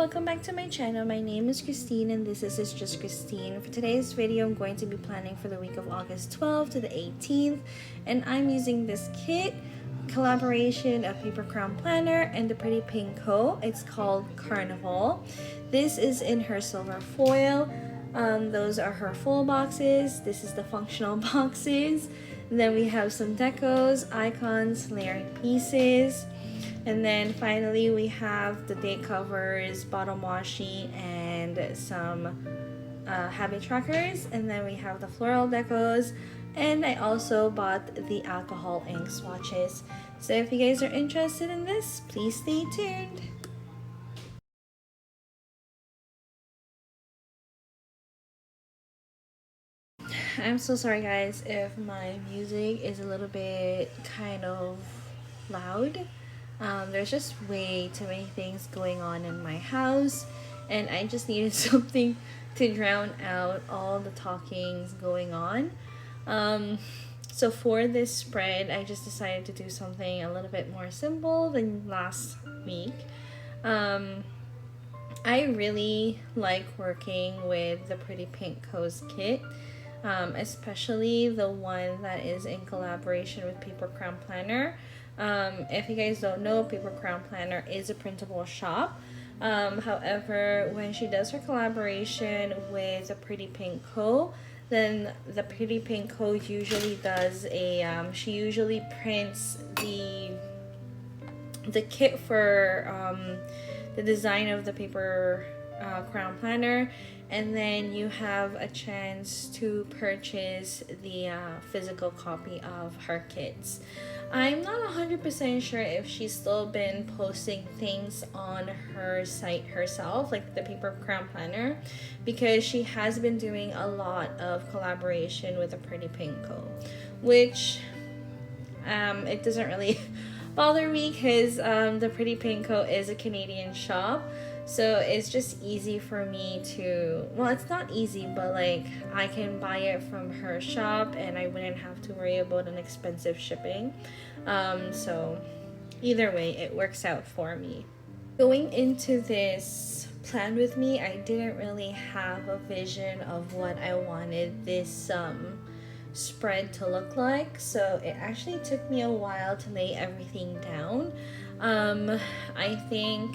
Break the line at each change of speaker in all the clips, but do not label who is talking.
welcome back to my channel. My name is Christine and this is Just Christine. For today's video, I'm going to be planning for the week of August 12th to the 18th, and I'm using this kit, collaboration of Paper Crown Planner and the Pretty Pink Co. It's called Carnival. This is in her silver foil. Those are her full boxes. This is the functional boxes. And then we have some decos, icons, layering pieces. And then finally we have the date covers, bottom washi, and some habit trackers. And then we have the floral decos. And I also bought the alcohol ink swatches. So if you guys are interested in this, please stay tuned. I'm so sorry guys if my music is a little bit kind of loud. There's just way too many things going on in my house, and I just needed something to drown out all the talkings going on. So for this spread, I just decided to do something a little bit more simple than last week. I really like working with the Pretty Pink Co's kit, especially the one that is in collaboration with Paper Crown Planner. If you guys don't know, Paper Crown Planner is a printable shop. However, when she does her collaboration with the Pretty Pink Co., then the Pretty Pink Co. usually does a, she usually prints the kit for the design of the Paper Crown Planner, and then you have a chance to purchase the physical copy of her kits. I'm not 100% sure if she's still been posting things on her site herself, like the Paper Crown Planner, because she has been doing a lot of collaboration with the Pretty Pink Co., which it doesn't really bother me because the Pretty Pink Co. is a Canadian shop. So it's just easy for me to, well, it's not easy, but like I can buy it from her shop and I wouldn't have to worry about an expensive shipping. So either way, it works out for me. Going into this plan with me, I didn't really have a vision of what I wanted this spread to look like. So it actually took me a while to lay everything down. I think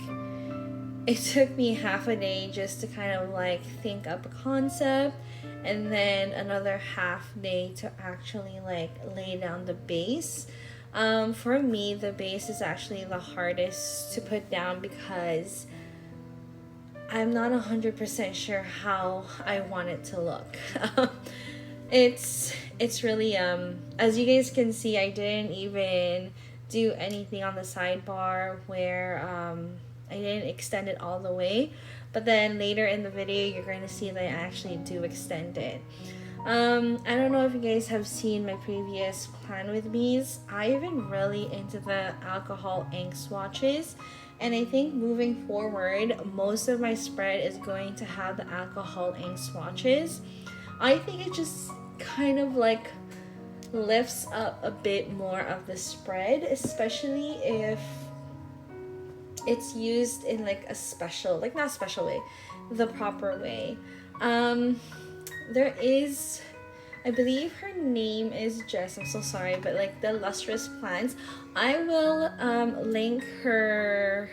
it took me half a day just to kind of like think up a concept, and then another half day to actually like lay down the base. For me, the base is actually the hardest to put down because I'm not 100% sure how I want it to look. It's really as you guys can see, I didn't even do anything on the sidebar where I didn't extend it all the way, but then later in the video you're going to see that I actually do extend it. I don't know if you guys have seen my previous plan with me's. I've been really into the alcohol ink swatches, and I think moving forward most of my spread is going to have the alcohol ink swatches. I think it just kind of like lifts up a bit more of the spread, especially if it's used in like a special, like not special way, the proper way. There is, I believe her name is Jess, I'm so sorry, but like the Lustrous Plants, I will link her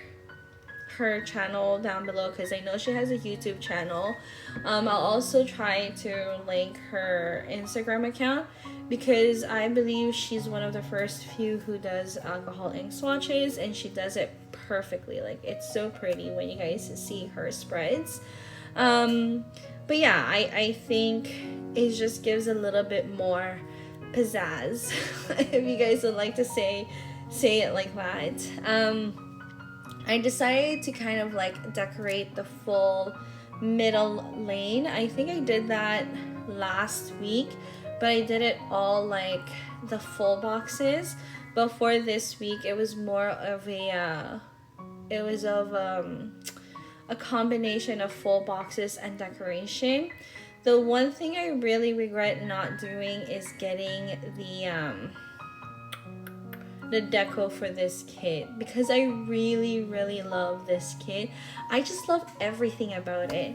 channel down below because I know she has a YouTube channel. I'll also try to link her Instagram account because I believe she's one of the first few who does alcohol ink swatches, and she does it perfectly. Like, it's so pretty when you guys see her spreads. But yeah, I think it just gives a little bit more pizzazz if you guys would like to say it like that. I decided to kind of like decorate the full middle lane. I think I did that last week, but I did it all like the full boxes. But for this week, it was more of a combination of full boxes and decoration. The one thing I really regret not doing is getting the deco for this kit because I really love this kit. I just love everything about it.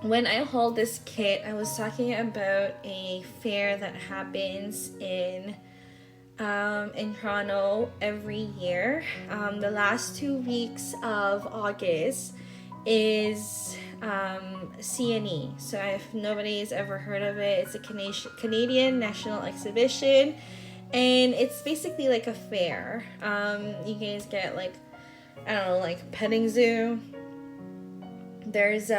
When I hauled this kit, I was talking about a fair that happens in Toronto every year. The last 2 weeks of August is CNE. So if nobody's ever heard of it, it's a Canadian National Exhibition, and it's basically like a fair. You guys get like, I don't know, like petting zoo. There's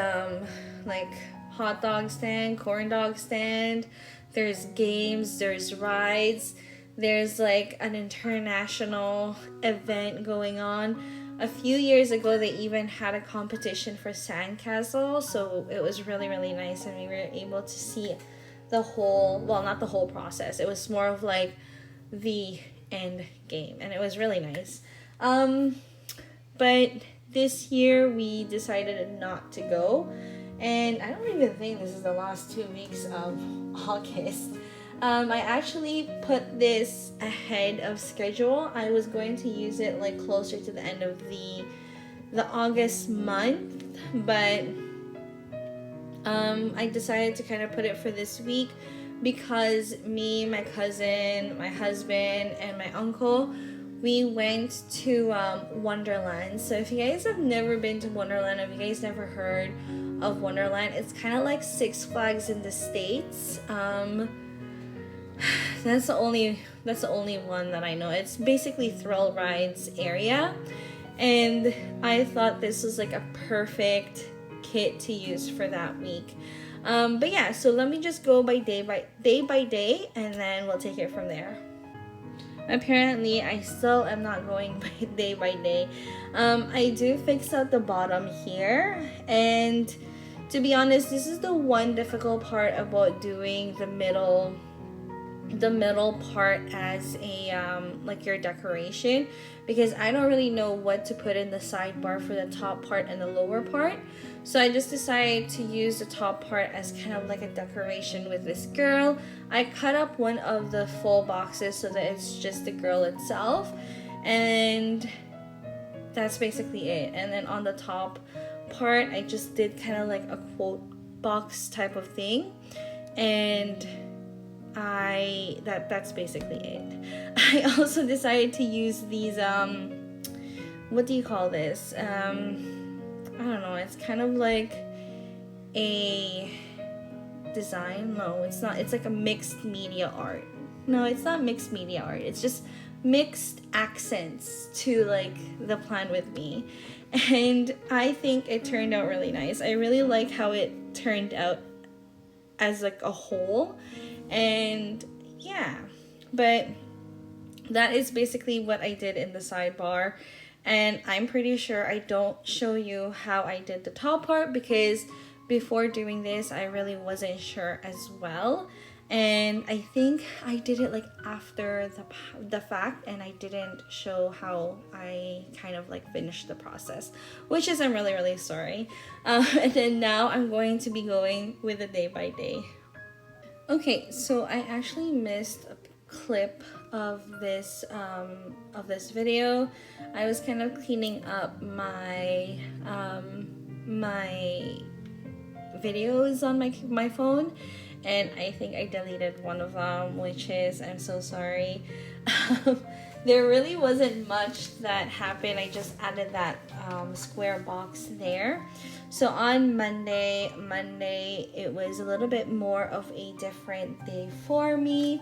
like hot dog stand, corn dog stand. There's games, there's rides. There's like an international event going on. A few years ago, they even had a competition for sandcastle, so it was really nice, and we were able to see the whole, well, not the whole process. It was more of like the end game, and it was really nice. But this year we decided not to go, and I don't even think this is the last 2 weeks of August. I actually put this ahead of schedule. I was going to use it like closer to the end of the August month, but I decided to kind of put it for this week because me, my cousin, my husband, and my uncle, we went to Wonderland. So if you guys have never been to Wonderland, if you guys never heard of Wonderland, it's kind of like Six Flags in the States. That's the only one that I know. It's basically thrill rides area, and I thought this was like a perfect kit to use for that week. But yeah, so let me just go by day by day, and then we'll take it from there. Apparently, I still am not going by day. I do fix out the bottom here, and to be honest, this is the one difficult part about doing the middle part as a like your decoration, because I don't really know what to put in the sidebar for the top part and the lower part. So I just decided to use the top part as kind of like a decoration with this girl. I cut up one of the full boxes so that it's just the girl itself, and that's basically it. And then on the top part, I just did kind of like a quote box type of thing, and that's basically it. I also decided to use these what do you call this? I don't know, it's kind of like a design. No, it's not. It's like a mixed media art. No, it's not mixed media art. It's just mixed accents to like the Plan With Me. And I think it turned out really nice. I really like how it turned out as like a whole. And yeah, but that is basically what I did in the sidebar, and I'm pretty sure I don't show you how I did the top part because before doing this I really wasn't sure as well, and I think I did it like after the fact, and I didn't show how I kind of like finished the process, which is I'm really sorry. And then now I'm going to be going with the day by day. Okay, so I actually missed a clip of this video. I was kind of cleaning up my my videos on my phone, and I think I deleted one of them, which is, I'm so sorry. There really wasn't much that happened. I just added that square box there. So on Monday, it was a little bit more of a different day for me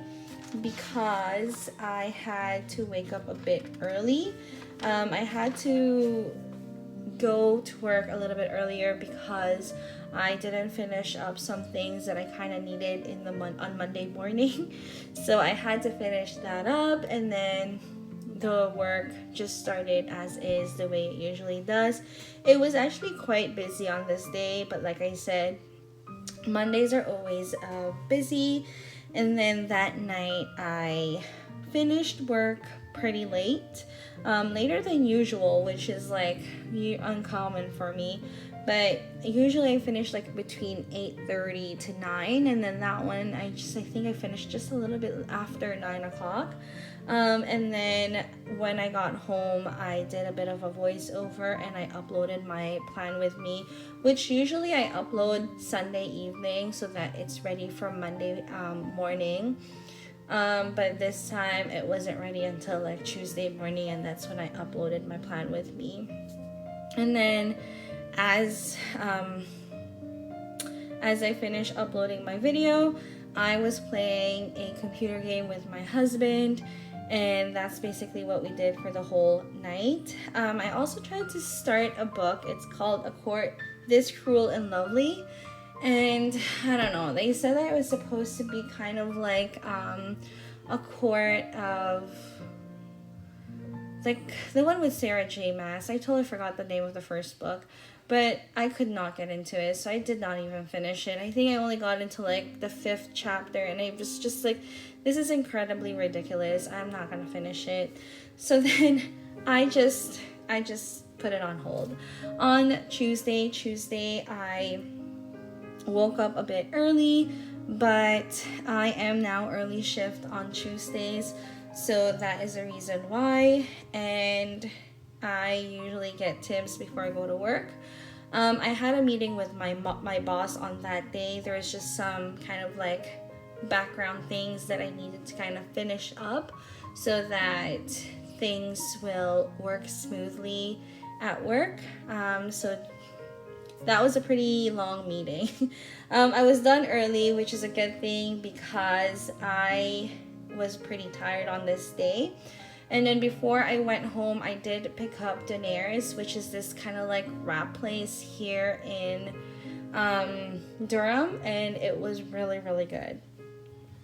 because I had to wake up a bit early. I had to go to work a little bit earlier because I didn't finish up some things that I kind of needed on Monday morning. So I had to finish that up, and then the work just started as is, the way it usually does. It was actually quite busy on this day, but like I said, Mondays are always busy. And then that night I finished work pretty late, later than usual, which is like uncommon for me but usually I finish like between 8:30 to 9, and then that one I think I finished just a little bit after 9 o'clock. And then when I got home, I did a bit of a voiceover and I uploaded my plan with me, which usually I upload Sunday evening so that it's ready for Monday morning. But this time it wasn't ready until like Tuesday morning, and that's when I uploaded my plan with me. And then as I finished uploading my video, I was playing a computer game with my husband, and that's basically what we did for the whole night. I also tried to start a book. It's called A Court This Cruel and Lovely, and I don't know, they said that it was supposed to be kind of like a court of like the one with Sarah J. Maas. I totally forgot the name of the first book, but I could not get into it, so I did not even finish it. I think I only got into like the 5th chapter, and I was just like, this is incredibly ridiculous. I'm not gonna finish it. So then I just put it on hold. On Tuesday, I woke up a bit early, but I am now early shift on Tuesdays, so that is the reason why. And I usually get tips before I go to work. I had a meeting with my boss on that day. There was just some kind of like background things that I needed to kind of finish up so that things will work smoothly at work. So that was a pretty long meeting. I was done early, which is a good thing because I was pretty tired on this day. And then before I went home, I did pick up Daenerys, which is this kind of like wrap place here in Durham, and it was really, really good.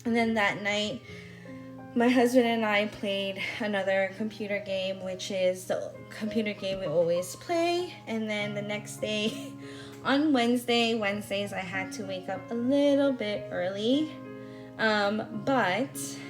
And then that night, my husband and I played another computer game, which is the computer game we always play. And then the next day, on Wednesdays, I had to wake up a little bit early. But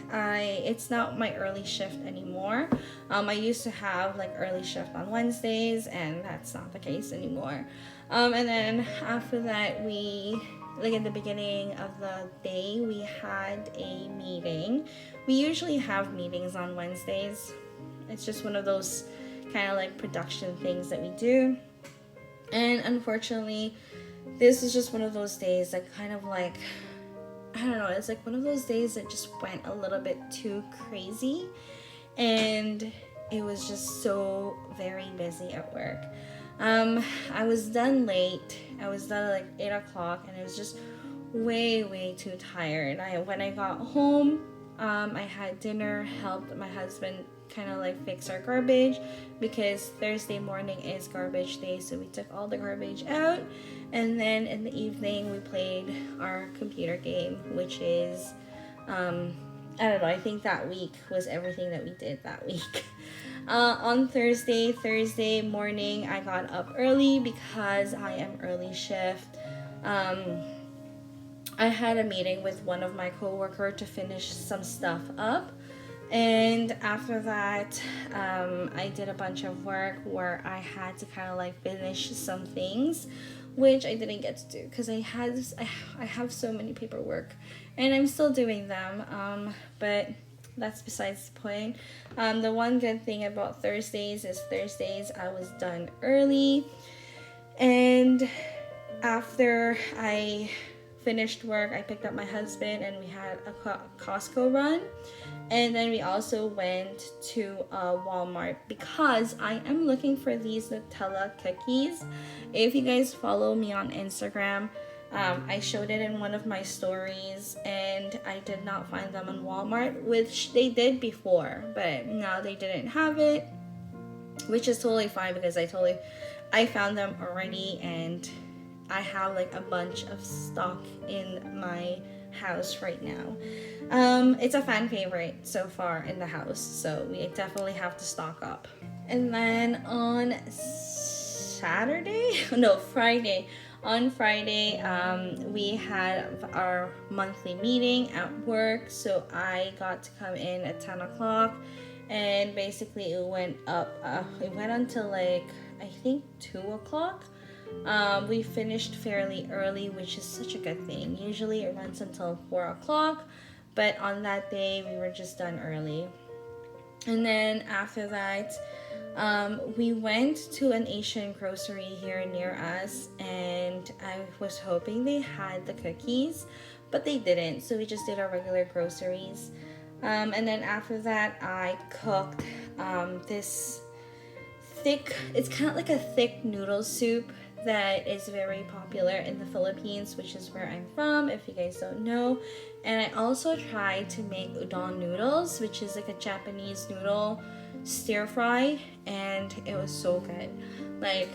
it's not my early shift anymore. I used to have like early shift on Wednesdays, and that's not the case anymore. And then after that, like in the beginning of the day, we had a meeting. We usually have meetings on Wednesdays. It's just one of those kind of like production things that we do. And unfortunately, this is just one of those days that kind of like, I don't know, it's like one of those days that just went a little bit too crazy, and it was just so very busy at work. I was done late. I was done at like 8 o'clock, and I was just way too tired. When I got home, I had dinner, helped my husband kind of like fix our garbage because Thursday morning is garbage day, so we took all the garbage out. And then in the evening we played our computer game, which is I don't know, I think that week was everything that we did that week. On Thursday morning, I got up early because I am early shift. I had a meeting with one of my coworkers to finish some stuff up. And after that, I did a bunch of work where I had to kind of like finish some things, which I didn't get to do because I have so many paperwork, and I'm still doing them. But that's besides the point. The one good thing about Thursdays is I was done early, and after I finished work, I picked up my husband and we had a Costco run. And then we also went to Walmart because I am looking for these Nutella cookies. If you guys follow me on Instagram, I showed it in one of my stories, and I did not find them on Walmart, which they did before, but now they didn't have it, which is totally fine because I found them already, and I have like a bunch of stock in my house right now. It's a fan favorite so far in the house, so we definitely have to stock up. And then on Friday, we had our monthly meeting at work, so I got to come in at 10 o'clock, and basically it went until like I think 2 o'clock. We finished fairly early, which is such a good thing. Usually it runs until 4 o'clock, but on that day we were just done early. And then after that, we went to an Asian grocery here near us, and I was hoping they had the cookies, but they didn't. So we just did our regular groceries. And then after that, I cooked this thick, it's kind of like a thick noodle soup that is very popular in the Philippines, which is where I'm from, if you guys don't know. And I also tried to make udon noodles, which is like a Japanese noodle stir fry, and it was so good. Like,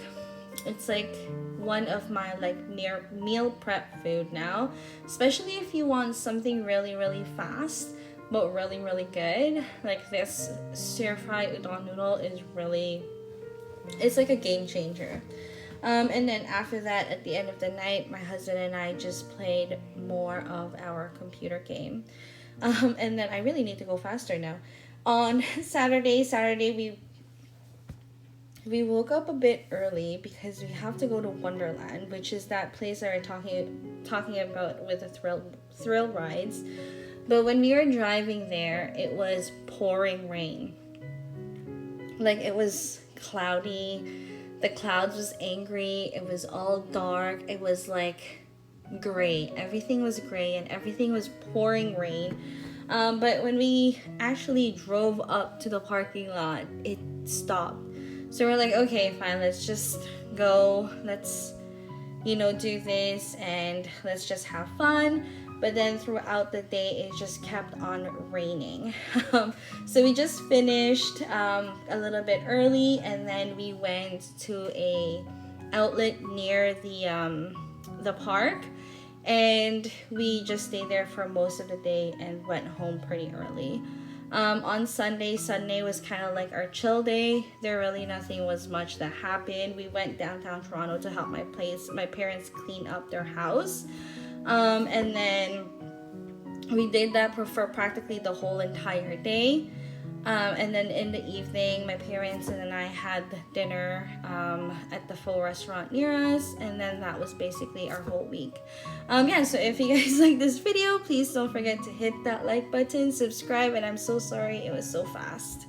it's like one of my like near meal prep food now, especially if you want something really really fast but really really good. Like this stir fry udon noodle is really, it's like a game changer. And then after that, at the end of the night, my husband and I just played more of our computer game. And then I really need to go faster now. On Saturday we woke up a bit early because we have to go to Wonderland, which is that place that we're talking about with the thrill rides. But when we were driving there, it was pouring rain. Like, it was cloudy. The clouds was angry. It was all dark. It was like gray. Everything was gray and everything was pouring rain. But when we actually drove up to the parking lot, it stopped. So we're like, okay, fine, let's just go. Let's, do this and let's just have fun. But then throughout the day, it just kept on raining. So we just finished a little bit early, and then we went to a outlet near the park, and we just stayed there for most of the day and went home pretty early. On Sunday was kind of like our chill day. There really nothing was much that happened. We went downtown Toronto to help my parents clean up their house. And then we did that for practically the whole entire day. And then in the evening, my parents and I had dinner at the Pho restaurant near us, and then that was basically our whole week. So if you guys like this video, please don't forget to hit that like button, subscribe, and I'm so sorry it was so fast.